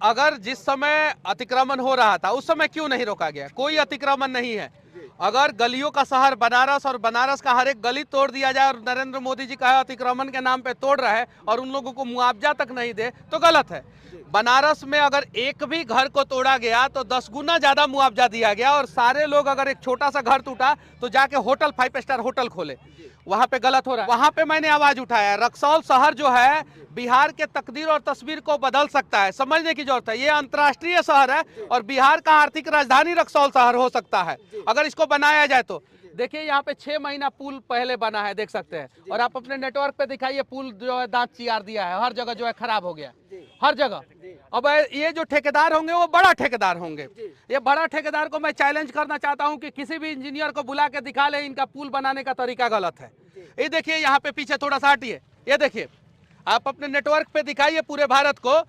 अगर जिस समय अतिक्रमण हो रहा था उस समय क्यों नहीं रोका गया? कोई अतिक्रमण नहीं है। अगर गलियों का शहर बनारस और बनारस का हर एक गली तोड़ दिया जाए और नरेंद्र मोदी जी कहे अतिक्रमण के नाम पे तोड़ रहा है और उन लोगों को मुआवजा तक नहीं दे तो गलत है। बनारस में अगर एक भी घर को तोड़ा गया तो 10 गुना ज्यादा मुआवजा दिया गया और सारे लोग अगर एक छोटा सा घर टूटा तो जाके होटल 5 स्टार होटल खोले। वहां पे गलत हो रहा है। वहां पे मैंने आवाज उठाया। रक्सौल शहर जो है बिहार के तकदीर और तस्वीर को बदल सकता है, समझने की जरूरत है। ये अंतर्राष्ट्रीय शहर है और बिहार का आर्थिक राजधानी रक्सौल शहर हो सकता है अगर इसको बनाया जाए तो। देखिए यहाँ पे 6 महीना पुल पहले बना है, देख सकते हैं। और आप अपने नेटवर्क पे दिखाइए, पुल जो है दांत चियार दिया है, हर जगह जो है खराब हो गया, हर जगह। अब ये जो ठेकेदार होंगे वो बड़ा ठेकेदार होंगे। ये बड़ा ठेकेदार को मैं चैलेंज करना चाहता हूं कि किसी भी इंजीनियर को बुला के दिखा ले इनका पुल बनाने का तरीका गलत है। ये देखिए यहाँ पे पीछे थोड़ा सा हटिए, ये देखिए, आप अपने नेटवर्क पे दिखाइए पूरे भारत को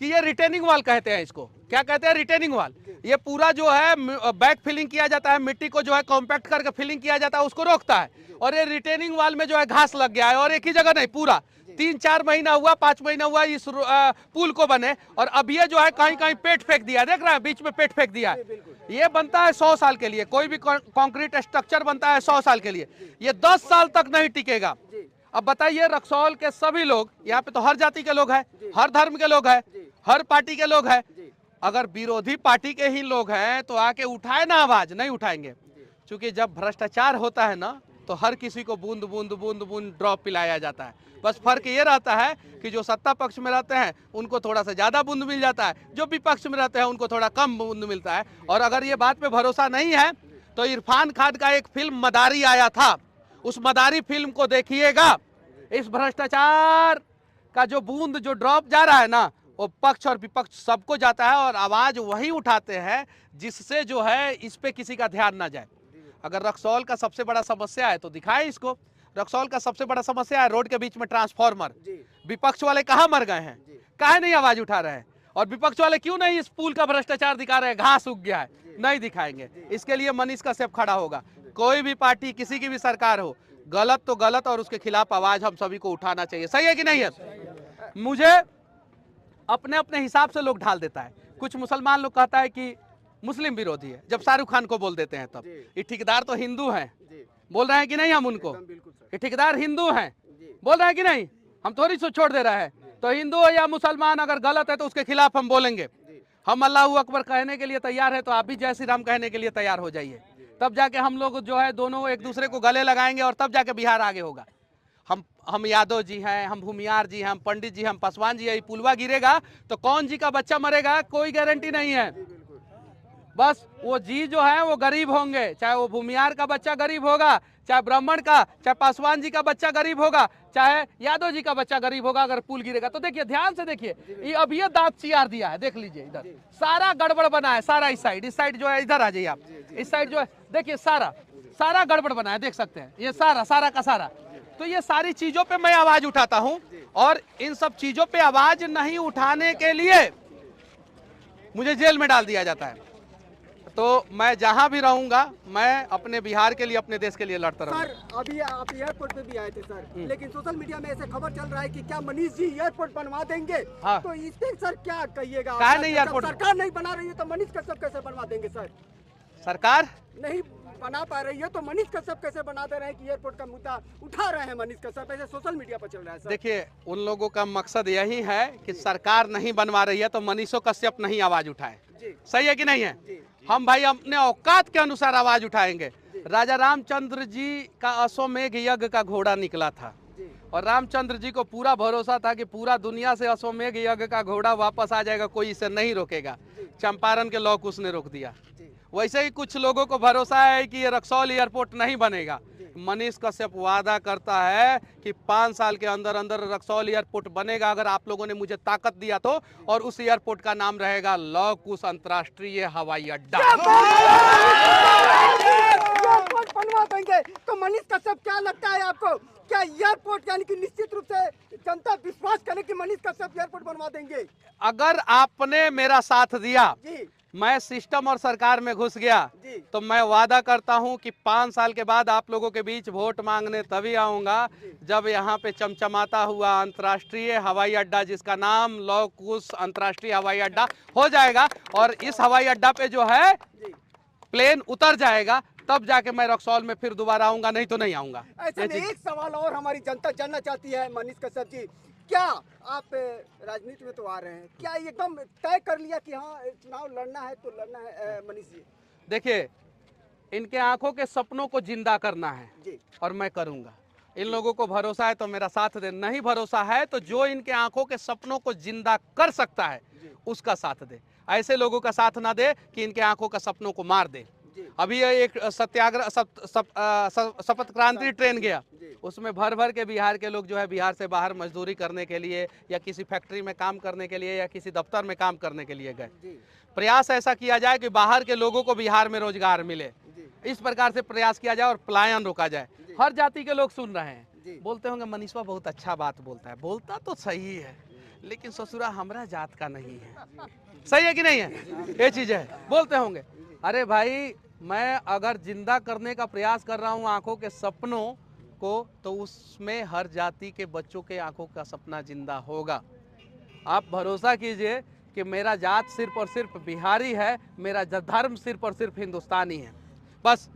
कि ये रिटेनिंग वॉल कहते हैं। इसको क्या कहते हैं? Retaining wall. ये पूरा जो है बैक फिलिंग किया जाता है, मिट्टी को जो है कॉम्पैक्ट करके फिलिंग किया जाता है, उसको रोकता है। और ये रिटेनिंग वॉल में जो है घास लग गया है और एक ही जगह नहीं, पूरा 3-4 महीना हुआ, 5 महीना हुआ इस पुल को बने और अब ये जो है कहीं कहीं पेट फेंक दिया, देख रहे हैं बीच में पेट फेंक दिया है। ये बनता है 100 साल के लिए, कोई भी कंक्रीट स्ट्रक्चर बनता है 100 साल के लिए, ये 10 साल तक नहीं टिकेगा। अब बताइए रक्सौल के सभी लोग, यहाँ पे तो हर जाति के लोग हैं, हर धर्म के लोग हैं, हर पार्टी के लोग हैं। अगर विरोधी पार्टी के ही लोग हैं तो आके उठाए ना आवाज, नहीं उठाएंगे। क्योंकि जब भ्रष्टाचार होता है ना तो हर किसी को बूंद बूंद बूंद बूंद ड्रॉप पिलाया जाता है। बस फर्क ये रहता है कि जो सत्ता पक्ष में रहते हैं उनको थोड़ा सा ज्यादा बूंद मिल जाता है, जो विपक्ष में रहते हैं उनको थोड़ा कम बूंद मिलता है। और अगर ये बात पे भरोसा नहीं है तो इरफान खान का एक फिल्म मदारी आया था, उस मदारी फिल्म को देखिएगा। इस भ्रष्टाचार का जो बूंद जो ड्रॉप जा रहा है ना, वो पक्ष और विपक्ष सबको जाता है और आवाज वही उठाते हैं जिससे जो है इस पे किसी का ध्यान ना जाए। अगर रक्सौल का सबसे बड़ा समस्या है तो दिखाए इसको। रक्सौल का सबसे बड़ा समस्या है रोड के बीच में ट्रांसफार्मर। विपक्ष वाले कहाँ मर गए हैं? काहे नहीं आवाज उठा रहे हैं? और विपक्ष वाले क्यों नहीं इस पुल का भ्रष्टाचार दिखा रहे हैं? घास उग गया है, नहीं दिखाएंगे। इसके लिए मनीष कश्यप खड़ा होगा। कोई भी पार्टी, किसी की भी सरकार हो, गलत तो गलत और उसके खिलाफ आवाज हम सभी को उठाना चाहिए। सही है कि नहीं है? मुझे अपने अपने हिसाब से लोग ढाल देता है। कुछ मुसलमान लोग कहता है कि मुस्लिम विरोधी है, जब शाहरुख खान को बोल देते हैं तब। ये ठेकेदार तो हिंदू हैं, बोल रहे हैं कि नहीं हम उनको? ये ठेकेदार हिंदू हैं, बोल रहे हैं कि नहीं? हम थोड़ी सो छोड़ दे रहे हैं। तो हिंदू हो या मुसलमान अगर गलत है तो उसके खिलाफ हम बोलेंगे। हम अल्लाह अकबर कहने के लिए तैयार है तो आप भी जय श्री राम कहने के लिए तैयार हो जाइए। तब जाके हम लोग जो है दोनों एक दूसरे को गले लगाएंगे और तब जाके बिहार आगे होगा। हम यादव जी हैं, हम भूमियार जी हैं, हम पंडित जी, हम पासवान जी है। पुलवा गिरेगा तो कौन जी का बच्चा मरेगा कोई गारंटी नहीं है। बस वो जी जो है वो गरीब होंगे, चाहे वो भूमियार का बच्चा गरीब होगा, चाहे ब्राह्मण का, चाहे पासवान जी का बच्चा गरीब होगा, चाहे यादव जी का बच्चा गरीब होगा। अगर पुल गिरेगा तो देखिए, ध्यान से देखिए, ये अब ये दांत चियार दिया है, देख लीजिए इधर सारा गड़बड़ बना है, सारा इस साइड जो है, इधर आ जाइए आप, इस साइड जो है देखिए सारा गड़बड़ बना है, देख सकते हैं ये सारा का सारा। तो ये सारी चीजों पे मैं आवाज उठाता हूं और इन सब चीजों पे आवाज नहीं उठाने के लिए मुझे जेल में डाल दिया जाता है। तो मैं जहां भी रहूंगा मैं अपने बिहार के लिए, अपने देश के लिए लड़ता रहूंगा। सर अभी आप एयरपोर्ट पे भी आए थे सर, लेकिन सोशल मीडिया में ऐसे खबर चल रहा है कि क्या मनीष जी एयरपोर्ट बनवा देंगे? हाँ। तो इस पे सर क्या कहिएगा? काहे नहीं एयरपोर्ट? सरकार नहीं बना रही है तो मनीष कश्यप कैसे बनवा देंगे सर? सरकार नहीं बना पा रही है तो मनीष कश्यप कैसे बना दे रहे हैं कि एयरपोर्ट का मुद्दा उठा रहे हैं मनीष कश्यप? ऐसे सोशल मीडिया पर चल रहा है सर। देखिए, उन लोगों का मकसद यही है कि सरकार नहीं बनवा रही है तो मनीषो कश्यप नहीं आवाज उठाए। सही है कि नहीं है? हम भाई अपने औकात के अनुसार आवाज उठाएंगे। राजा रामचंद्र जी का अश्वमेघ यज्ञ का घोड़ा निकला था और रामचंद्र जी को पूरा भरोसा था कि पूरा दुनिया से अश्वमेघ यज्ञ का घोड़ा वापस आ जाएगा, कोई इसे नहीं रोकेगा। चंपारण के लॉक उसने रोक दिया। वैसे ही कुछ लोगों को भरोसा है कि ये रक्सौल एयरपोर्ट नहीं बनेगा। मनीष कश्यप वादा करता है कि 5 साल के अंदर अंदर रक्सौल एयरपोर्ट बनेगा, अगर आप लोगों ने मुझे ताकत दिया तो। और उस एयरपोर्ट का नाम रहेगा लौह कुश अंतर्राष्ट्रीय हवाई अड्डा। एयरपोर्ट बनवा देंगे तो मनीष कश्यप, क्या लगता है आपको, क्या एयरपोर्ट यानी कि निश्चित रूप से जनता विश्वास करे कि मनीष कश्यप एयरपोर्ट बनवा देंगे? अगर आपने मेरा साथ दिया, मैं सिस्टम और सरकार में घुस गया जी। तो मैं वादा करता हूं कि 5 साल के बाद आप लोगों के बीच वोट मांगने तभी आऊंगा जब यहाँ पे चमचमाता हुआ अंतर्राष्ट्रीय हवाई अड्डा, जिसका नाम लौह कुश अंतर्राष्ट्रीय हवाई अड्डा हो जाएगा, और इस हवाई अड्डा पे जो है जी। प्लेन उतर जाएगा, तब जाके मैं रक्सौल में फिर दोबारा आऊंगा, नहीं तो नहीं आऊंगा। ऐसे में एक सवाल और हमारी जनता जानना चाहती है मनीष कश्यप जी, क्या आप राजनीति में तो आ रहे हैं, क्या एकदम तय कर लिया कि हाँ चुनाव लड़ना है तो लड़ना है? मनीष जी देखिए, इनके आंखों के सपनों को जिंदा करना है जी। और मैं करूंगा। इन लोगों को भरोसा है तो मेरा साथ दे, नहीं भरोसा है तो जो इनके आंखों के सपनों को जिंदा कर सकता है उसका साथ दे। ऐसे लोगों का साथ ना दे कि इनके आंखों का सपनों को मार दे। अभी एक सत्याग्रह शपथ क्रांति ट्रेन गया, उसमें भर भर के बिहार के लोग जो है बिहार से बाहर मजदूरी करने के लिए या किसी फैक्ट्री में काम करने के लिए या किसी दफ्तर में काम करने के लिए गए। प्रयास ऐसा किया जाए कि बाहर के लोगों को बिहार में रोजगार मिले, इस प्रकार से प्रयास किया जाए और पलायन रोका जाए। हर जाति के लोग सुन रहे हैं, बोलते होंगे मनीषवा बहुत अच्छा बात बोलता है, बोलता तो सही है लेकिन ससुरा हमरा जात का नहीं है। सही है कि नहीं है? ये चीज है, बोलते होंगे। अरे भाई, मैं अगर जिंदा करने का प्रयास कर रहा हूँ आंखों के सपनों को, तो उसमें हर जाति के बच्चों के आंखों का सपना जिंदा होगा। आप भरोसा कीजिए कि मेरा जात सिर्फ और सिर्फ बिहारी है, मेरा धर्म सिर्फ और सिर्फ हिंदुस्तानी है। बस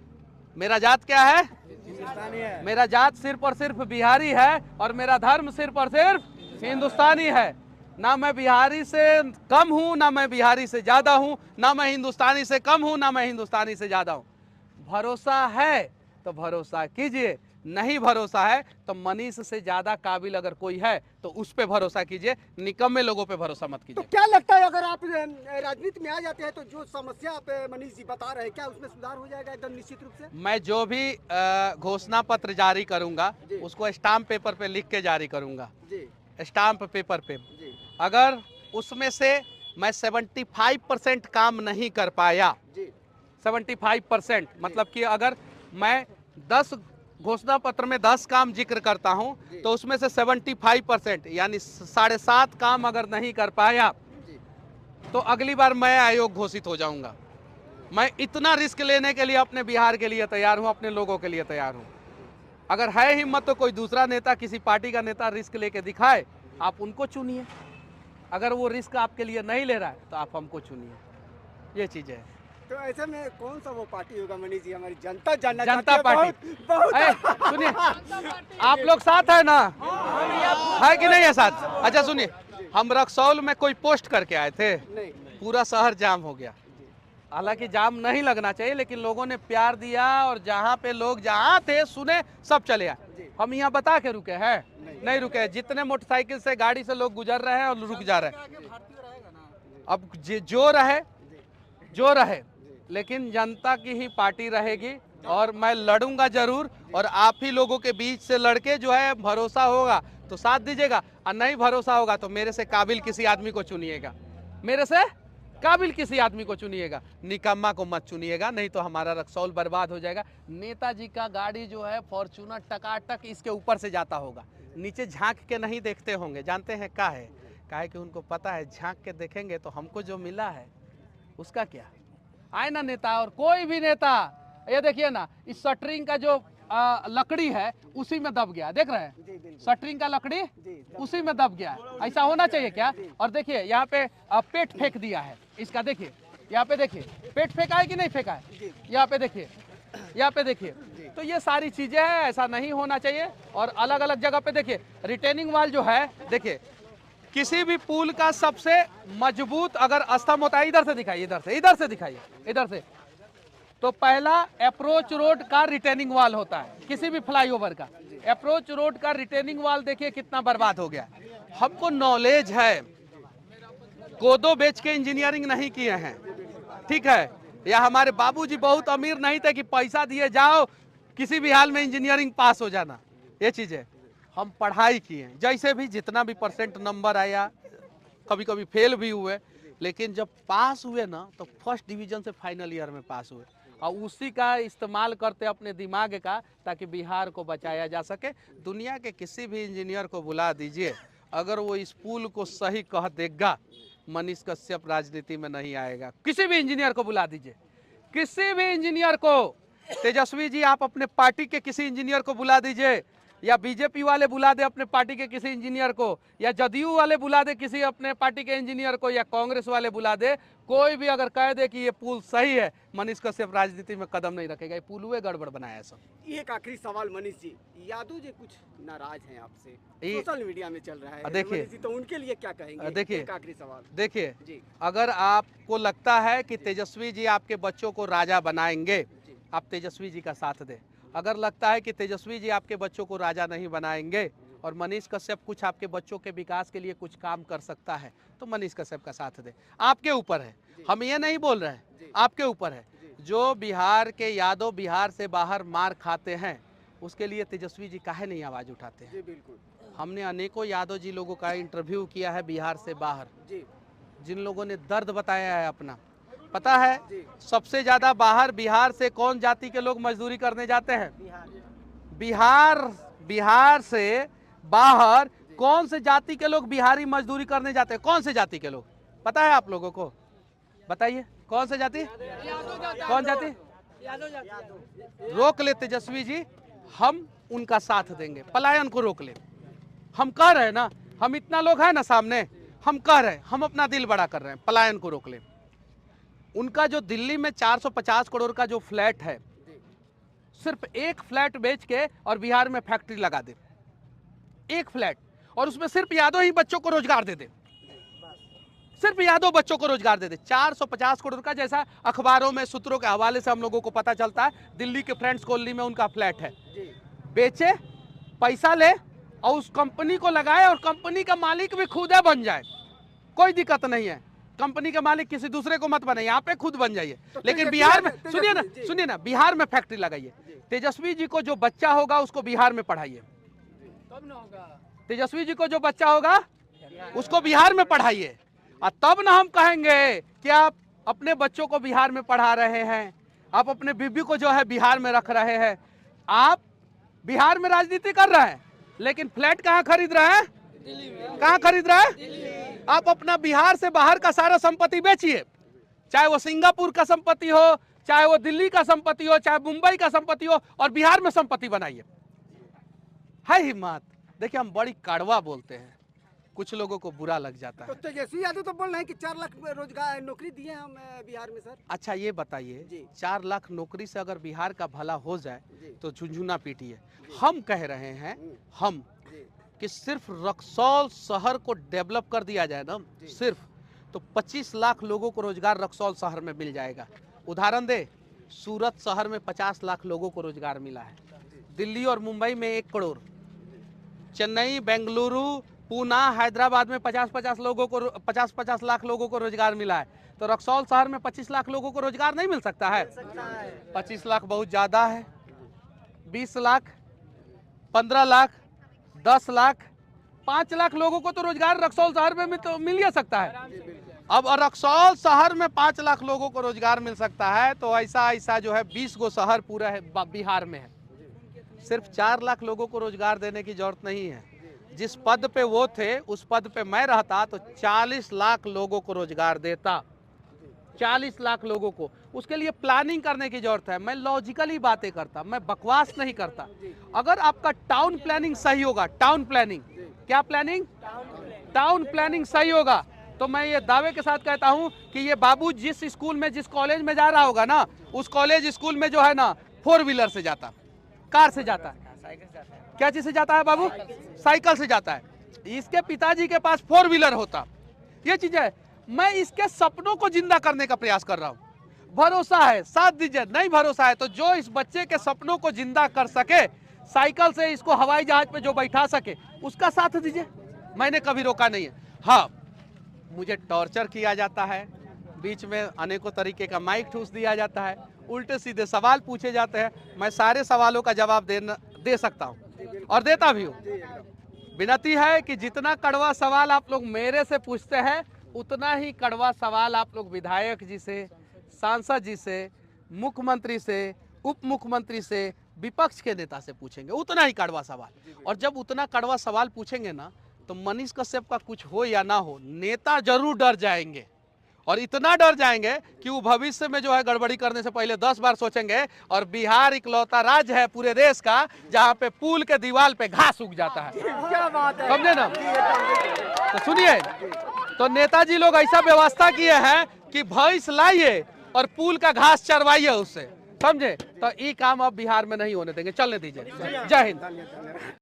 मेरा जात क्या है? हिंदुस्तानी है। मेरा जात सिर्फ और सिर्फ बिहारी है और मेरा धर्म सिर्फ और सिर्फ हिंदुस्तानी है। ना मैं बिहारी से कम हूँ, ना मैं बिहारी से ज़्यादा हूँ, ना मैं हिंदुस्तानी से कम हूँ, ना मैं हिंदुस्तानी से ज़्यादा हूँ। भरोसा है तो भरोसा कीजिए, नहीं भरोसा है तो मनीष से ज़्यादा काबिल अगर कोई है तो उस पर भरोसा कीजिए, निकम्मे लोगों पे भरोसा मत तो कीजिए। क्या लगता है अगर आप राजनीति में आ जाते हैं तो जो समस्या आप मनीष जी बता रहे हैं, क्या उसमें सुधार हो जाएगा एकदम निश्चित रूप से? मैं जो भी घोषणा पत्र जारी करूँगा उसको स्टाम्प पेपर पे लिख के जारी करूँगा, स्टाम्प पेपर पे। अगर उसमें से मैं 75% काम नहीं कर पाया, 75% मतलब कि अगर मैं 10 घोषणा पत्र में 10 काम जिक्र करता हूं तो उसमें से 75% यानी 7.5 काम अगर नहीं कर पाया तो अगली बार मैं आयोग घोषित हो जाऊंगा। मैं इतना रिस्क लेने के लिए अपने बिहार के लिए तैयार हूं, अपने लोगों के लिए तैयार हूं। अगर है हिम्मत तो कोई दूसरा नेता, किसी पार्टी का नेता रिस्क लेके दिखाए, आप उनको चुनिए। अगर वो रिस्क आपके लिए नहीं ले रहा है तो आप हमको चुनिए। ये चीज़ है। तो ऐसे में कौन सा वो पार्टी होगा मनीष जी? हमारी जनता जानना जनता चाहती है। पार्टी। बहुत सुनिए, आप लोग साथ है ना? है कि नहीं है साथ? अच्छा सुनिए, हम रक्सौल में कोई पोस्ट करके आए थे, नहीं। पूरा शहर जाम हो गया। हालांकि जाम नहीं लगना चाहिए, लेकिन लोगों ने प्यार दिया और जहाँ पे लोग जहाँ थे सुने सब चले आए। हम यहाँ बता के रुके हैं? नहीं रुके। जितने मोटरसाइकिल से गाड़ी से लोग गुजर रहे हैं और रुक जा रहे हैं। अब जो रहे लेकिन जनता की ही पार्टी रहेगी और मैं लड़ूंगा जरूर। और आप ही लोगों के बीच से लड़के जो है, भरोसा होगा तो साथ दीजिएगा और नहीं भरोसा होगा तो मेरे से काबिल किसी आदमी को चुनिएगा, मेरे से काबिल किसी आदमी को चुनिएगा, निकम्मा को मत चुनिएगा, नहीं तो हमारा रक्सौल बर्बाद हो जाएगा। नेताजी का गाड़ी जो है फॉर्च्यूनर टकाटक इसके ऊपर से जाता होगा, नीचे झांक के नहीं देखते होंगे। जानते हैं क्या है? काहे कि उनको पता है झांक के देखेंगे तो हमको जो मिला है उसका क्या। आए ना नेता, और कोई भी नेता, ये देखिए ना, इस शटरिंग का जो लकड़ी है उसी में दब गया, देख रहे हैं? शटरिंग का लकड़ी उसी में दब गया है। ऐसा होना चाहिए क्या? और देखिए यहाँ पे पेट फेंक दिया है इसका, देखिए यहाँ पे, देखिए पेट फेंका है कि नहीं फेंका है, यहाँ पे देखिए, यहाँ पे देखिए। तो ये सारी चीजें हैं, ऐसा नहीं होना चाहिए। और अलग अलग जगह पे देखिए रिटेनिंग वाल जो है, देखिए किसी भी पुल का सबसे मजबूत अगर स्तंभ होता है, इधर से दिखाइए, इधर से दिखाइए, इधर से, तो पहला अप्रोच रोड का रिटेनिंग वाल होता है। किसी भी फ्लाईओवर का अप्रोच रोड का रिटेनिंग वाल देखिए कितना बर्बाद हो गया। हमको नॉलेज है, कोदो बेच के इंजीनियरिंग नहीं किए हैं, ठीक है? या हमारे बाबूजी बहुत अमीर नहीं थे कि पैसा दिए जाओ किसी भी हाल में इंजीनियरिंग पास हो जाना। ये चीज है, हम पढ़ाई किए, जैसे भी जितना भी परसेंट नंबर आया, कभी कभी फेल भी हुए, लेकिन जब पास हुए ना तो फर्स्ट डिवीजन से फाइनल ईयर में पास हुए। और उसी का इस्तेमाल करते अपने दिमाग का, ताकि बिहार को बचाया जा सके। दुनिया के किसी भी इंजीनियर को बुला दीजिए, अगर वो इस पुल को सही कह देगा मनीष कश्यप राजनीति में नहीं आएगा। किसी भी इंजीनियर को बुला दीजिए, किसी भी इंजीनियर को, तेजस्वी जी आप अपने पार्टी के किसी इंजीनियर को बुला दीजिए, या बीजेपी वाले बुला दे अपने पार्टी के किसी इंजीनियर को, या जदयू वाले बुला दे किसी अपने पार्टी के इंजीनियर को, या कांग्रेस वाले बुला दे, कोई भी अगर कह दे कि ये पुल सही है, मनीष कश्यप राजनीति में कदम नहीं रखेगा। ये पुल हुए गड़बड़ बनाया है सब। एक आखिरी सवाल मनीष जी, यादव जी कुछ नाराज हैं आपसे, ये- सोशल मीडिया में चल रहा है देखिए, मनीष जी, तो उनके लिए क्या कहेंगे? देखिए, एक आखिरी सवाल देखिए, जी अगर आपको लगता है कि तेजस्वी जी आपके बच्चों को राजा बनाएंगे, आप तेजस्वी जी का साथ दें। अगर लगता है कि तेजस्वी जी आपके बच्चों को राजा नहीं बनाएंगे और मनीष कश्यप कुछ आपके बच्चों के विकास के लिए कुछ काम कर सकता है, तो मनीष कश्यप का साथ दें। आपके ऊपर है, हम ये नहीं बोल रहे हैं, आपके ऊपर है। जो बिहार के यादव बिहार से बाहर मार खाते हैं, उसके लिए तेजस्वी जी काहे नहीं आवाज़ उठाते हैं? जी बिल्कुल हमने अनेकों यादव जी लोगों का इंटरव्यू किया है बिहार से बाहर, जी जिन लोगों ने दर्द बताया है अपना। पता है जी सबसे ज्यादा बाहर बिहार से कौन जाति के लोग मजदूरी करने जाते हैं? बिहार से बाहर कौन से जाति के लोग बिहारी मजदूरी करने जाते हैं? कौन से जाति के लोग पता है आप लोगों को? बताइए कौन से जाति? कौन जाति? रोक ले तेजस्वी जी, हम उनका साथ देंगे, पलायन को रोक ले। हम कह रहे हैं ना, हम इतना लोग हैं ना सामने, हम कह रहे हैं, हम अपना दिल बड़ा कर रहे हैं, पलायन को रोक ले। उनका जो दिल्ली में 450 करोड़ का जो फ्लैट है, सिर्फ एक फ्लैट बेच के और बिहार में फैक्ट्री लगा दे, एक फ्लैट, और उसमें सिर्फ यादव ही बच्चों को रोजगार दे दे, सिर्फ यादव बच्चों को रोजगार दे दे। 450 करोड़ का, जैसा अखबारों में सूत्रों के हवाले से हम लोगों को पता चलता है, दिल्ली के फ्रेंड्स कॉलोनी में उनका फ्लैट है। बेचे, पैसा ले और उस कंपनी को लगाए, और कंपनी का मालिक भी खुद है, बन जाए, कोई दिक्कत नहीं है। कंपनी का मालिक किसी दूसरे को मत बनाइए, यहाँ पे खुद बन जाइए। लेकिन बिहार में सुनिए ना, बिहार में फैक्ट्री लगाइए। तेजस्वी जी को जो बच्चा होगा उसको बिहार में पढ़ाइए। तब ना होगा। तेजस्वी जी को जो बच्चा होगा उसको बिहार में पढ़ाइए, और तब ना हम कहेंगे कि आप अपने बच्चों को बिहार में पढ़ा रहे हैं, आप अपने बीबी को जो है बिहार में रख रहे हैं। आप बिहार में राजनीति कर रहे हैं, लेकिन फ्लैट कहाँ खरीद रहे हैं? कहाँ खरीद रहे हैं? आप अपना बिहार से बाहर का सारा संपत्ति बेचिए, चाहे वो सिंगापुर का संपत्ति हो, चाहे वो दिल्ली का संपत्ति हो, चाहे मुंबई का संपत्ति हो, और बिहार में संपत्ति बनाइए। है हिम्मत। देखिए, हम बड़ी कड़वा बोलते हैं, कुछ लोगों को बुरा लग जाता तो है। तेजस्वी यादव तो बोल रहे हैं कि 4 लाख रोजगार नौकरी दिए हम बिहार में सर। अच्छा ये बताइए, जी। 4 लाख नौकरी से अगर बिहार का भला हो जाए जी। तो झुंझुना पीटिए। हम कह रहे हैं, हम जी कि सिर्फ रक्सौल शहर को डेवलप कर दिया जाए ना, सिर्फ, तो 25 लाख लोगों को रोजगार रक्सौल शहर में मिल जाएगा। उदाहरण दे, सूरत शहर में 50 लाख लोगों को रोजगार मिला है, दिल्ली और मुंबई में 1 करोड़, चेन्नई, बेंगलुरु, पूना, हैदराबाद में 50-50 लोगों को 50-50 लाख लोगों को रोजगार मिला है। तो रक्सौल शहर में 25 लाख लोगों को रोजगार नहीं मिल सकता है? 25 लाख बहुत ज़्यादा है। 20 लाख, 15 लाख, 10 लाख, 5 लाख लोगों को तो रोजगार रक्सौल शहर में तो मिल ही सकता है। अब रक्सौल शहर में 5 लाख लोगों को रोजगार मिल सकता है, तो ऐसा जो है 20 गो शहर पूरा है बिहार में है। सिर्फ 4 लाख लोगों को रोजगार देने की जरूरत नहीं है। जिस पद पे वो थे, उस पद पे मैं रहता तो 40 लाख लोगों को रोजगार देता, 40 लाख लोगों को। उसके लिए प्लानिंग करने की जरूरत है। मैं लॉजिकली बातें करता, मैं बकवास नहीं करता। अगर आपका टाउन प्लानिंग सही होगा, टाउन प्लानिंग, क्या प्लानिंग? टाउन प्लानिंग सही होगा, तो मैं ये दावे के साथ कहता हूं कि ये बाबू जिस स्कूल में, जिस कॉलेज में जा रहा होगा ना, उस कॉलेज स्कूल में जो है ना 4 व्हीलर से जाता, कार से जाता है। क्या चीज से जाता है बाबू? साइकिल से जाता है। इसके पिताजी के पास 4 व्हीलर होता। ये चीज है। मैं इसके सपनों को जिंदा करने का प्रयास कर रहा हूँ। भरोसा है, साथ दीजिए। नहीं भरोसा है तो जो इस बच्चे के सपनों को जिंदा कर सके, साइकिल से इसको हवाई जहाज पे जो बैठा सके, उसका साथ दीजिए। मैंने कभी रोका नहीं है। हाँ, मुझे टॉर्चर किया जाता है, बीच में अनेकों तरीके का माइक ठूस दिया जाता है, उल्टे सीधे सवाल पूछे जाते हैं। मैं सारे सवालों का जवाब दे सकता हूँ और देता भी हूँ। विनती है कि जितना कड़वा सवाल आप लोग मेरे से पूछते हैं, उतना ही कड़वा सवाल आप लोग विधायक जी से, सांसद जी से, मुख्यमंत्री से, उप मुख्यमंत्री से, विपक्ष के नेता से पूछेंगे, उतना ही कड़वा सवाल। और जब उतना कड़वा सवाल पूछेंगे ना, तो मनीष कश्यप का कुछ हो या ना हो, नेता जरूर डर जाएंगे, और इतना डर जाएंगे कि वो भविष्य में जो है गड़बड़ी करने से पहले 10 बार सोचेंगे। और बिहार इकलौता राज्य है पूरे देश का जहाँ पे पुल के दीवार पे घास उग जाता है। क्या बात है, समझे ना? तो सुनिए, तो नेताजी लोग ऐसा व्यवस्था किए हैं कि भैंस लाइए और पुल का घास चरवाइए उससे, समझे? तो ये काम अब बिहार में नहीं होने देंगे, चलने दीजिए। जय हिंद।